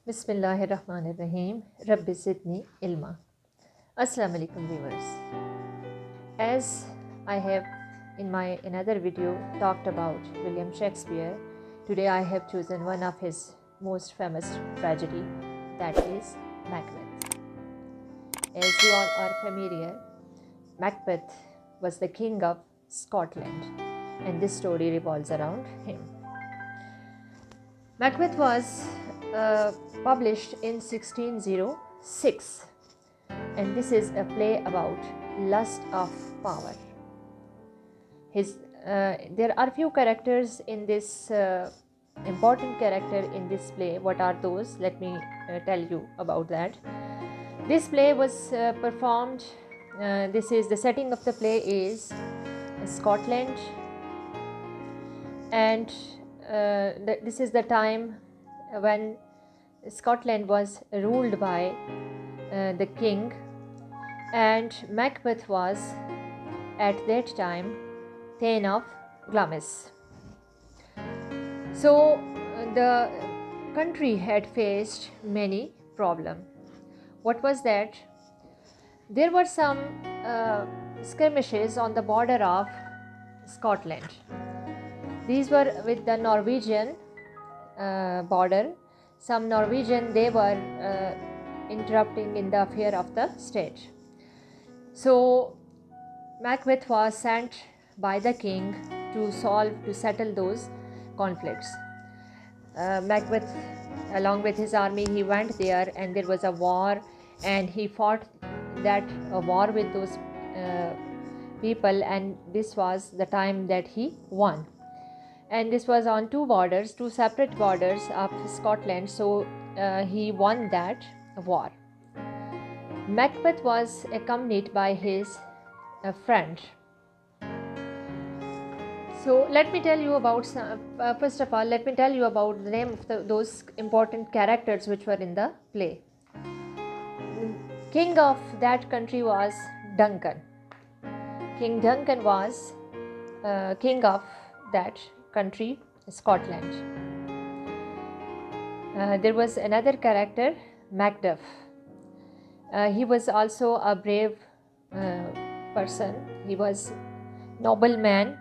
Bismillahirrahmanirrahim. Rabbi Zidni Ilma. Assalamu alaikum viewers. As I have in my another video talked about William Shakespeare, today I have chosen one of his most famous tragedy, that is Macbeth. As you all are familiar, Macbeth was the king of Scotland and this story revolves around him. Macbeth was published in 1606 and this is a play about lust of power. There are few characters in this important character in this play. What are those? Let me tell you about that. This play was performed, this is the setting of the play is Scotland, and this is the time when Scotland was ruled by the king, and Macbeth was at that time Thane of Glamis. So the country had faced many problems. What was that? There were some skirmishes on the border of Scotland. These were with the Norwegian border. Some Norwegian, they were interrupting in the affair of the state. So Macbeth was sent by the king to settle those conflicts. Macbeth, along with his army, he went there and there was a war, and he fought that war with those people, and this was the time that he won. And this was on two separate borders of Scotland, so he won that war. Macbeth was accompanied by his friend. So let me tell you about first of all, let me tell you about the name of those important characters which were in the play. King of that country was Duncan. King Duncan was king of that country, Scotland. There was another character, Macduff. He was also a brave person. He was noble man,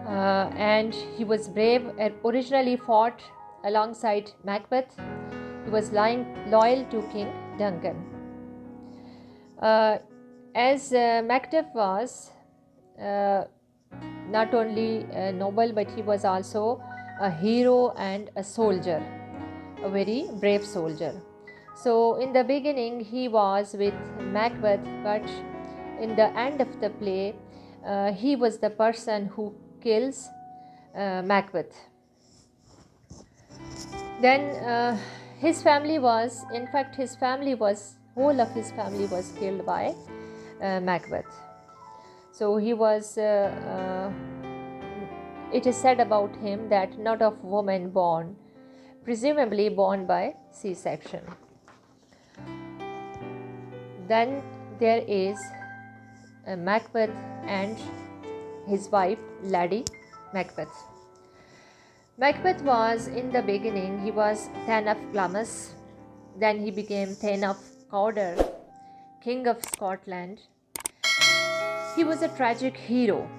and he was brave. Originally fought alongside Macbeth. He was loyal to King Duncan. As Macduff was not only noble, but he was also a hero and a soldier, a very brave soldier. So in the beginning he was with Macbeth, but in the end of the play he was the person who kills Macbeth. Then his family was, in fact his family was, whole of his family was killed by Macbeth. So he was, it is said about him that not of woman born, presumably born by C-section. Then there is Macbeth and his wife, Lady Macbeth. Macbeth was, in the beginning, he was Thane of Glamis, then he became Thane of Cawdor, King of Scotland. He was a tragic hero.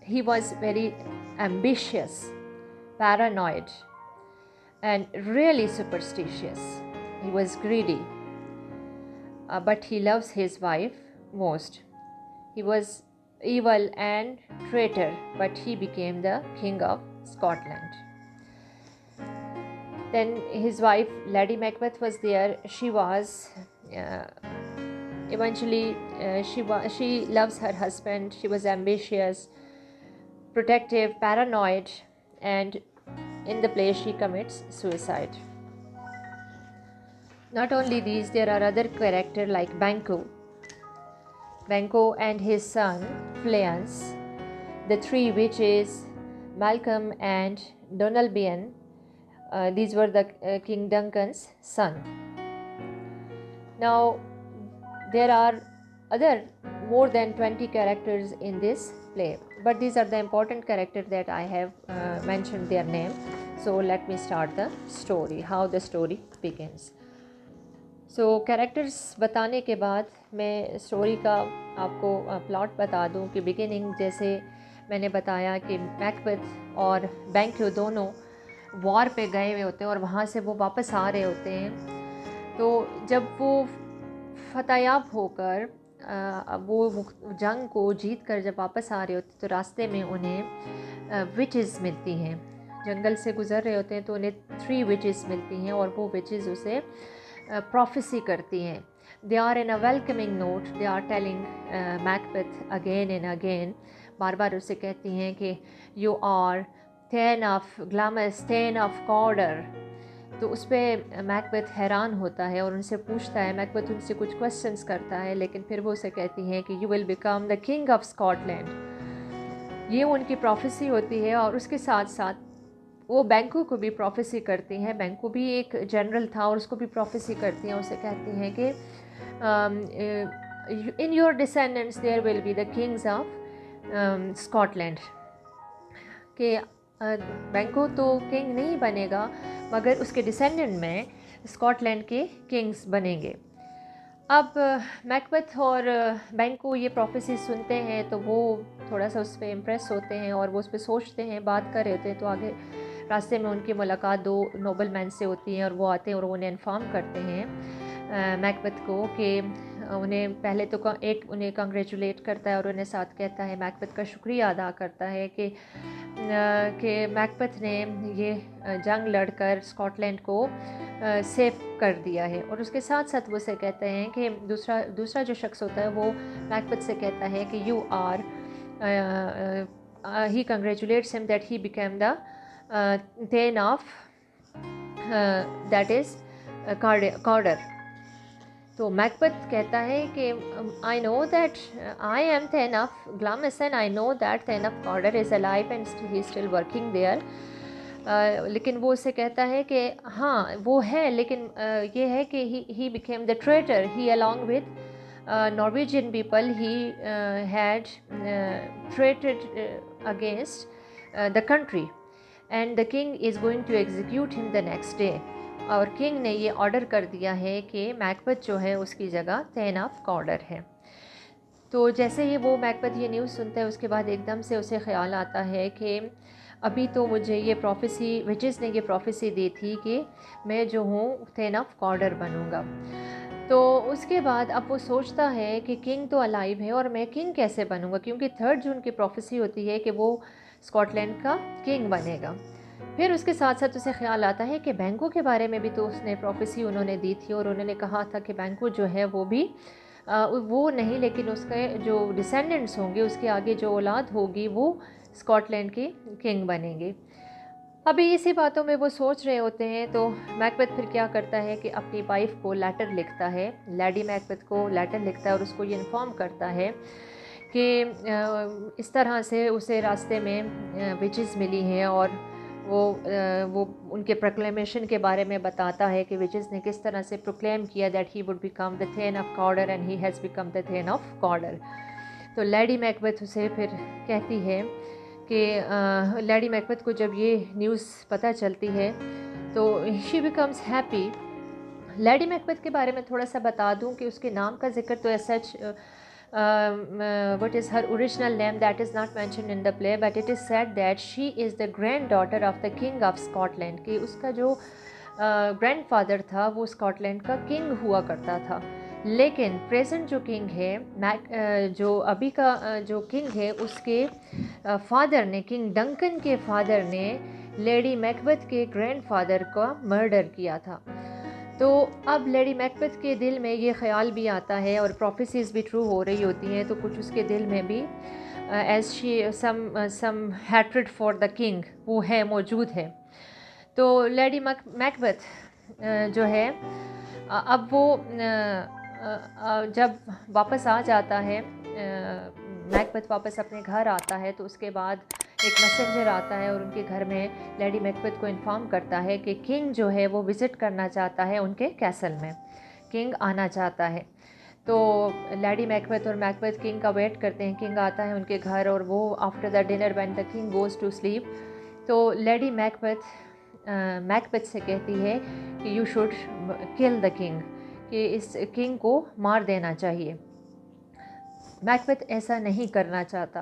He was very ambitious, paranoid, and really superstitious. He was greedy, but he loves his wife most. He was evil and traitor, but he became the King of Scotland. Then his wife, Lady Macbeth, was there. She was eventually she loves her husband. She was ambitious, protective, paranoid, and in the play she commits suicide. Not only these, there are other characters like Banquo and his son Fleance, the three witches, Malcolm and Donalbain. These were the King Duncan's son. Now there are other more than 20 characters in this play, but these are the important characters that I have mentioned their name. So let me start the story, how the story begins. So characters बताने के बाद मैं story का आपको plot बता दूं कि beginning जैसे मैंने बताया कि मैकबेथ और बैंक्यो दोनों वॉर पे गए हुए होते हैं और वहाँ से वो वापस आ रहे होते हैं। तो जब वो फतेयाब होकर वो जंग को जीत कर जब वापस आ रहे होते तो रास्ते में उन्हें विचेस मिलती हैं। जंगल से गुज़र रहे होते हैं तो उन्हें 3 विचेस मिलती हैं और वो विचेस उसे प्रोफेसी करती हैं। They are in a welcoming note, they are telling Macbeth again and again, बार बार उसे कहती हैं कि you are thane of Glamis, thane of Cawdor. तो उस पर मैकबेथ हैरान होता है और उनसे पूछता है, मैकबेथ उनसे कुछ क्वेश्चंस करता है, लेकिन फिर वो उसे कहती हैं कि you will become the king of Scotland. ये उनकी प्रोफेसी होती है। और उसके साथ साथ वो बैंको को भी प्रोफेसी करती हैं। बैंको भी एक जनरल था और उसको भी प्रोफेसी करती हैं। उसे कहती हैं कि in your descendants there will be the kings of Scotland. कि बैंको तो किंग नहीं बनेगा मगर उसके डिसेंडेंट में स्कॉटलैंड के किंग्स बनेंगे। अब मैकबेथ और बैंको ये प्रोफेसी सुनते हैं तो वो थोड़ा सा उस पर इम्प्रेस होते हैं और वो उस पर सोचते हैं, बात कर रहे होते हैं। तो आगे रास्ते में उनकी मुलाकात 2 नोबल मैन से होती है और वो आते हैं और उन्हें इन्फॉर्म करते हैं मैकबेथ को कि उन्हें पहले तो एक उन्हें कंग्रेचुलेट करता है और उन्हें साथ कहता है, मैकबेथ का शुक्रिया अदा करता है कि मैकबेथ ने ये जंग लड़कर स्कॉटलैंड को सेव कर दिया है। और उसके साथ साथ वो उसे कहते हैं कि दूसरा जो शख्स होता है वो मैकबेथ से कहता है कि you are he congratulates him that he became the thane of that is Cawdor. तो मैकबेथ कहता है कि I know that I am thane of Glamis and I know that thane of Cawdor is alive and he still working there. लेकिन वो उसे कहता है कि हाँ वो है, लेकिन ये है कि ही became the traitor, he along with Norwegian people he had traited against the country and the king is going to execute him the next day। और किंग ने ये ऑर्डर कर दिया है कि मैकबेथ जो है उसकी जगह थेन ऑफ कॉर्डर है। तो जैसे ही वो मैकबेथ ये न्यूज़ सुनता है उसके बाद एकदम से उसे ख्याल आता है कि अभी तो मुझे ये प्रोफेसी, विचेस ने ये प्रोफेसी दी थी कि मैं जो हूँ थेन ऑफ कॉर्डर बनूँगा। तो उसके बाद अब वो सोचता है कि किंग तो अलाइव है और मैं किंग कैसे बनूँगा, क्योंकि 3 जून की प्रोफेसी होती है कि वो स्कॉटलैंड का किंग बनेगा। फिर उसके साथ साथ उसे ख्याल आता है कि बैंको के बारे में भी तो उसने प्रोफेसी उन्होंने दी थी और उन्होंने कहा था कि बैंको जो है वो भी वो नहीं, लेकिन उसके जो डिसेंडेंट्स होंगे, उसके आगे जो औलाद होगी वो स्कॉटलैंड के किंग बनेंगे। अभी इसी बातों में वो सोच रहे होते हैं तो मैकबेथ फिर क्या करता है कि अपनी वाइफ को लेटर लिखता है, लेडी मैकबेथ को लेटर लिखता है और उसको ये इन्फॉर्म करता है कि इस तरह से उसे रास्ते में विचेस मिली हैं और वो उनके प्रोक्लेमेशन के बारे में बताता है कि विचेस ने किस तरह से प्रोक्लेम किया that he would become the thane of Cawdor and he has become the thane of Cawdor. तो लेडी मैकबेथ उसे फिर कहती है कि लेडी मैकबेथ को जब ये न्यूज़ पता चलती है तो she becomes happy. Lady Macbeth के बारे में थोड़ा सा बता दूं कि उसके नाम का जिक्र तो सच what is her original name that is not mentioned in the play, but it is said that she is the granddaughter of the king of Scotland। कि उसका जो ग्रैंडफादर था वो स्कॉटलैंड का किंग हुआ करता था। लेकिन प्रेजेंट जो किंग है जो अभी का जो किंग है उसके फादर ने, किंग डंकन के फादर ने लेडी मैकबेथ के ग्रैंडफादर का मर्डर किया था। तो अब लेडी मैकबेथ के दिल में ये ख्याल भी आता है और प्रोफेसीज भी ट्रू हो रही होती हैं, तो कुछ उसके दिल में भी as she some hatred for the king वो है, मौजूद है। तो लेडी मैकबेथ जो है अब वो जब वापस आ जाता है, मैकबेथ वापस अपने घर आता है तो उसके बाद एक मैसेंजर आता है और उनके घर में लेडी मैकबेथ को इन्फॉर्म करता है कि किंग जो है वो विज़िट करना चाहता है उनके कैसल में, किंग आना चाहता है। तो लेडी मैकबेथ और मैकबेथ किंग का वेट करते हैं। किंग आता है उनके घर और वो after the dinner when the king goes to sleep, तो लेडी मैकबेथ मैकबेथ से कहती है कि you should kill the king, कि इस किंग को मार देना चाहिए। मैकबेथ ऐसा नहीं करना चाहता,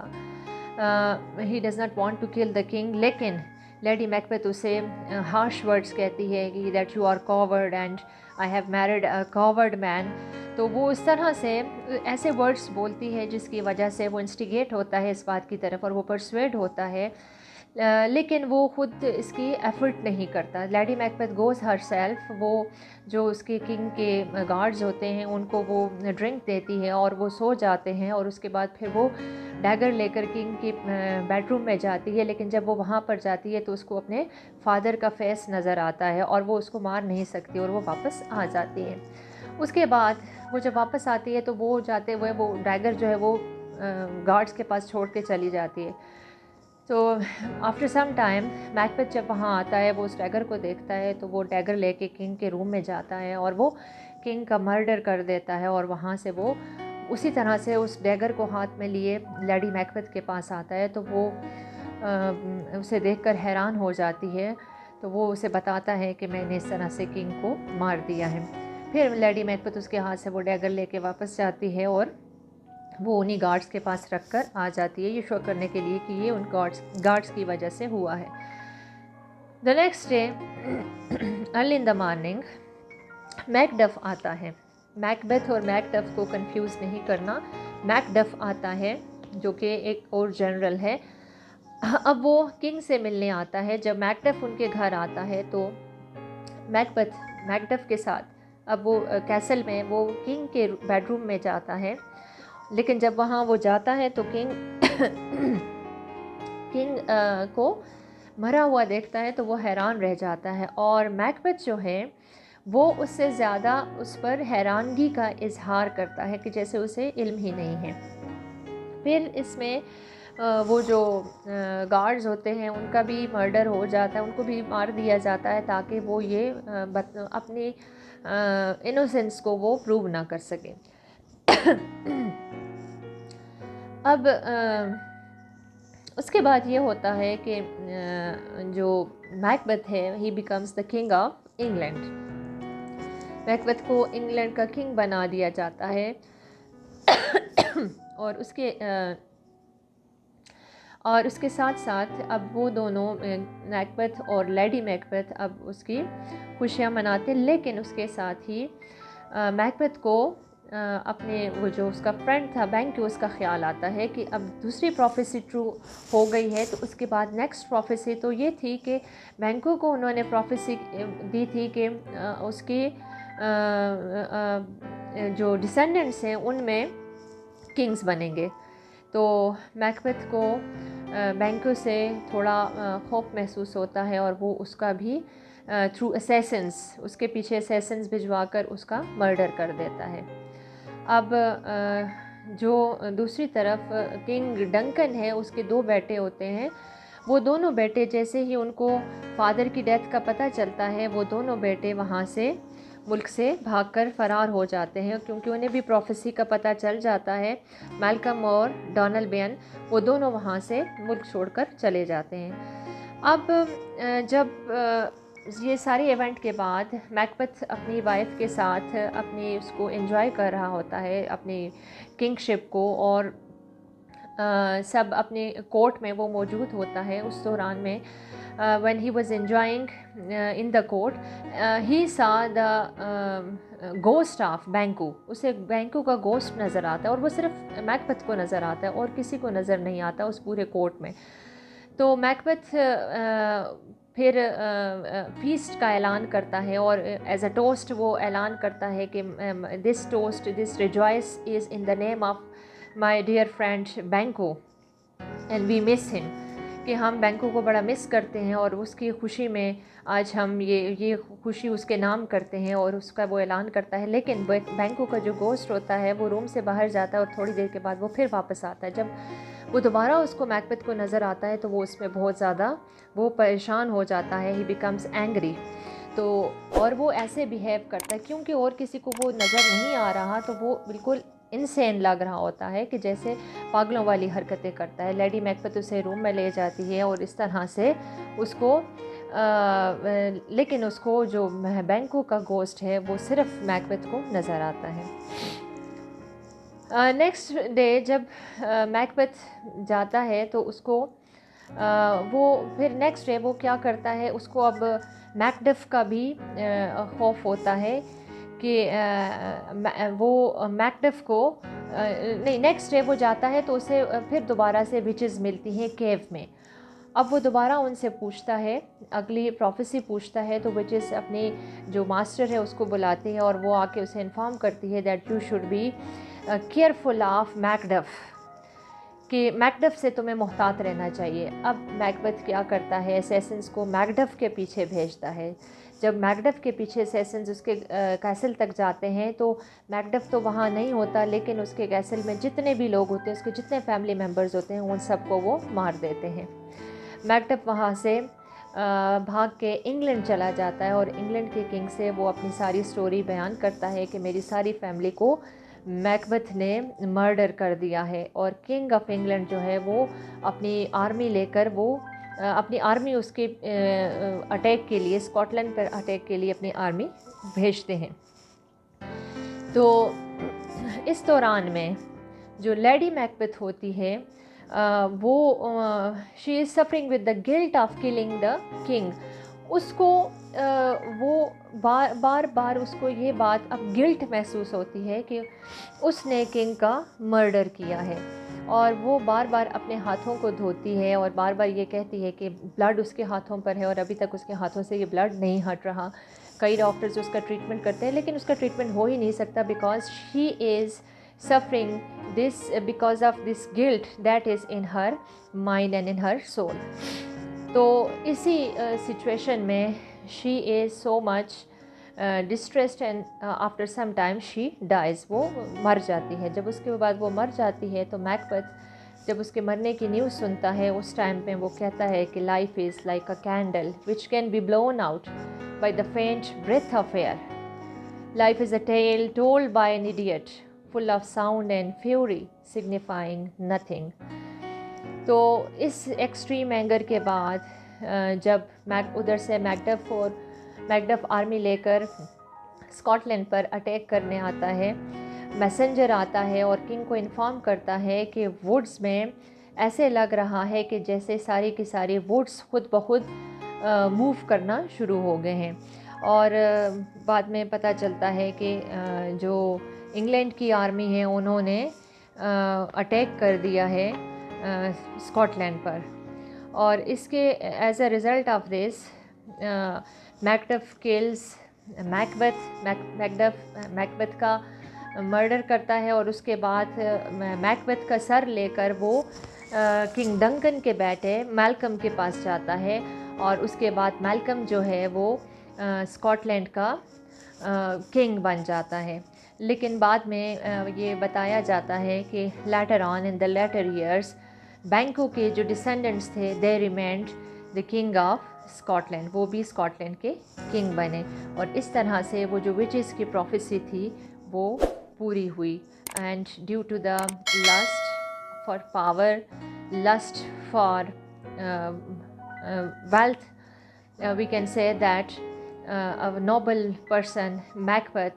he does not want to kill the king, लेकिन लेडी मैकबेथ उसे हार्श वर्ड्स कहती है कि that you are coward and I have married a coward man. तो वो इस तरह से ऐसे वर्ड्स बोलती है जिसकी वजह से वो इंस्टिगेट होता है इस बात की तरफ और वो परसुएड होता है, लेकिन वो खुद इसकी एफर्ट नहीं करता। Lady Macbeth goes her self, वो जो उसके किंग के गार्ड्स होते हैं उनको वो ड्रिंक देती है और वो सो जाते हैं, और उसके बाद फिर वो डैगर लेकर किंग के बेडरूम में जाती है। लेकिन जब वो वहाँ पर जाती है तो उसको अपने फादर का फेस नज़र आता है और वो उसको मार नहीं सकती और वो वापस आ जाती है। उसके बाद वो जब वापस आती है तो वो जाते हुए वो डैगर जो है वो गार्ड्स के पास छोड़ के चली जाती है। तो आफ्टर सम टाइम मैकबेथ जब वहाँ आता है वो उस डैगर को देखता है, तो वो डैगर लेके किंग के रूम में जाता है और वो किंग का मर्डर कर देता है। और वहाँ से वो उसी तरह से उस डैगर को हाथ में लिए लेडी मैकबेथ के पास आता है, तो वो उसे देखकर हैरान हो जाती है। तो वो उसे बताता है कि मैंने इस तरह से किंग को मार दिया है। फिर लेडी मैकबेथ उसके हाथ से वो डैगर लेके वापस जाती है और वो उन्हीं गार्ड्स के पास रख कर आ जाती है, ये शो करने के लिए कि ये उन गार्ड्स की वजह से हुआ है। The next day early in the morning Macduff आता है। मैकबेथ और मैकडफ को कंफ्यूज नहीं करना, मैकडफ आता है जो कि एक और जनरल है। अब वो किंग से मिलने आता है। जब मैकडफ उनके घर आता है तो मैकबेथ मैकडफ के साथ अब वो कैसल में वो किंग के बेडरूम में जाता है, लेकिन जब वहाँ वो जाता है तो किंग को मरा हुआ देखता है तो वो हैरान रह जाता है, और मैकबेथ जो है वो उससे ज़्यादा उस पर हैरानगी का इजहार करता है कि जैसे उसे इल्म ही नहीं है। फिर इसमें वो जो गार्ड्स होते हैं उनका भी मर्डर हो जाता है, उनको भी मार दिया जाता है ताकि वो ये अपनी इनोसेंस को वो प्रूव ना कर सके। अब उसके बाद ये होता है कि जो मैकबेथ है ही becomes the king of England. Macbeth को इंग्लैंड का किंग बना दिया जाता है और उसके साथ साथ अब वो दोनों मैकबेथ और लेडी मैकबेथ अब उसकी खुशियाँ मनाते, लेकिन उसके साथ ही मैकबेथ को अपने वो जो उसका फ्रेंड था बैंक, उसका ख्याल आता है कि अब दूसरी प्रोफेसी ट्रू हो गई है। तो उसके बाद नेक्स्ट प्रोफेसी तो ये थी कि बैंको को उन्होंने प्रोफेसी दी थी कि उसकी जो डिसेंडेंट्स हैं उनमें किंग्स बनेंगे। तो मैकबेथ को बैंको से थोड़ा खौफ महसूस होता है और वो उसका भी थ्रू असैसिन्स, उसके पीछे असैसिन्स भिजवाकर उसका मर्डर कर देता है। अब जो दूसरी तरफ किंग डंकन है, उसके 2 बेटे होते हैं। वो दोनों बेटे जैसे ही उनको फादर की डेथ का पता चलता है वो दोनों बेटे वहाँ से मुल्क से भागकर फ़रार हो जाते हैं, क्योंकि उन्हें भी प्रोफेसी का पता चल जाता है। मैल्कम और डोनाल्ड बेन वो दोनों वहाँ से मुल्क छोड़कर चले जाते हैं। अब जब ये सारे इवेंट के बाद मैकबेथ अपनी वाइफ के साथ अपनी उसको एंजॉय कर रहा होता है, अपनी किंगशिप को, और सब अपने कोर्ट में वो मौजूद होता है। उस दौरान में when he was enjoying in the court he saw the ghost of बैंकू। उसे बैंकू का गोस्ट नज़र आता है और वो सिर्फ मैकबेथ को नज़र आता है और किसी को नज़र नहीं आता उस पूरे कोर्ट में। तो मैकबेथ फिर फीस्ट का ऐलान करता है और एज अ टोस्ट वो ऐलान करता है कि this toast, this rejoice is in the name of my dear friend Banquo and we miss him, कि हम बैंको को बड़ा मिस करते हैं और उसकी खुशी में आज हम ये खुशी उसके नाम करते हैं, और उसका वो ऐलान करता है। लेकिन बैंको का जो गोस्ट होता है वो रूम से बाहर जाता है और थोड़ी देर के बाद वो फिर वापस आता है। जब वो दोबारा उसको मैकबेथ को नज़र आता है तो वो उसमें बहुत ज़्यादा वो परेशान हो जाता है, ही बिकम्स एंग्री। तो और वो ऐसे बिहेव करता है क्योंकि और किसी को वो नज़र नहीं आ रहा, तो वो बिल्कुल इनसेन लग रहा होता है कि जैसे पागलों वाली हरकतें करता है। लेडी मैकबेथ उसे रूम में ले जाती है और इस तरह से उसको लेकिन उसको जो बैंको का गोस्ट है वो सिर्फ मैकबेथ को नज़र आता है। नेक्स्ट डे जब मैकबेथ जाता है तो उसको वो फिर नेक्स्ट डे वो क्या करता है, उसको अब मैकडफ का भी खौफ होता है कि वो मैकडफ को नहीं, नेक्स्ट डे वो जाता है तो उसे फिर दोबारा से विचेस मिलती हैं केव में। अब वो दोबारा उनसे पूछता है, अगली प्रोफेसी पूछता है, तो विचेस अपनी जो मास्टर है उसको बुलाती है और वो आके उसे इन्फॉर्म करती है that you should be careful of Macduff, कि मैकडफ से तुम्हें मोहतात रहना चाहिए। अब मैकबेथ क्या करता है, असैसिन्स को मैकडफ के पीछे भेजता है। जब मैकडफ के पीछे असैसिन्स उसके कैसल तक जाते हैं तो मैकडफ तो वहाँ नहीं होता, लेकिन उसके कैसल में जितने भी लोग होते हैं, उसके जितने फैमिली मेम्बर्स होते हैं, उन सबको वो मार देते हैं। मैकडफ वहाँ से भाग के इंग्लैंड चला जाता है और इंग्लैंड के किंग से वो अपनी सारी स्टोरी बयान करता है कि मेरी सारी फैमिली को मैकबेथ ने मर्डर कर दिया है। और किंग ऑफ इंग्लैंड जो है वो अपनी आर्मी लेकर वो अपनी आर्मी उसके अटैक के लिए, स्कॉटलैंड पर अटैक के लिए अपनी आर्मी भेजते हैं। तो इस दौरान में जो लेडी मैकबेथ होती है वो she is suffering with the guilt of killing the king. उसको वो बार बार उसको ये बात अब गिल्ट महसूस होती है कि उसने किंग का मर्डर किया है, और वो बार बार अपने हाथों को धोती है और बार बार ये कहती है कि ब्लड उसके हाथों पर है और अभी तक उसके हाथों से ये ब्लड नहीं हट रहा। कई डॉक्टर्स उसका ट्रीटमेंट करते हैं लेकिन उसका ट्रीटमेंट हो ही नहीं सकता, because she is suffering this because of this guilt that is in her mind and in her soul. तो इसी सिचुएशन में she is so much distressed and after some time she dies, वो मर जाती है। जब उसके बाद वो मर जाती है तो मैकबेथ जब उसके मरने की न्यूज़ सुनता है उस टाइम पे वो कहता है कि life is like a candle which can be blown out by the faint breath of air, life is a tale told by an idiot full of sound and fury signifying nothing। तो इस extreme anger के बाद जब उधर से Macduff army लेकर Scotland पर attack करने आता है, मैसेंजर आता है और किंग को इन्फॉर्म करता है कि वुड्स में ऐसे लग रहा है कि जैसे सारी की सारी वुड्स खुद ब खुद मूव करना शुरू हो गए हैं। और बाद में पता चलता है कि जो इंग्लैंड की आर्मी है उन्होंने अटैक कर दिया है स्कॉटलैंड पर, और इसके as a result of this Macduff kills Macbeth का मर्डर करता है। और उसके बाद मैकबेथ का सर लेकर वो किंग डंकन के बेटे मैल्कम के पास जाता है, और उसके बाद मैल्कम जो है वो स्कॉटलैंड का किंग बन जाता है। लेकिन बाद में ये बताया जाता है कि later on in the later years Banquo के जो डिसेंडेंट्स थे they remained the king of Scotland, वो भी स्कॉटलैंड के किंग बने। और इस तरह से वो जो विचेस की प्रोफेसी थी वो पूरी हुई। And due to the lust for power, lust for wealth, we can say that a noble person Macbeth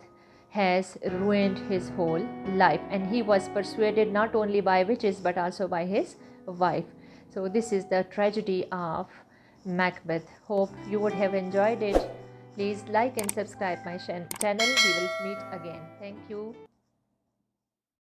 has ruined his whole life, and he was persuaded not only by witches but also by his wife. So this is the tragedy of Macbeth. Hope you would have enjoyed it. Please like and subscribe my channel. We will meet again. Thank you.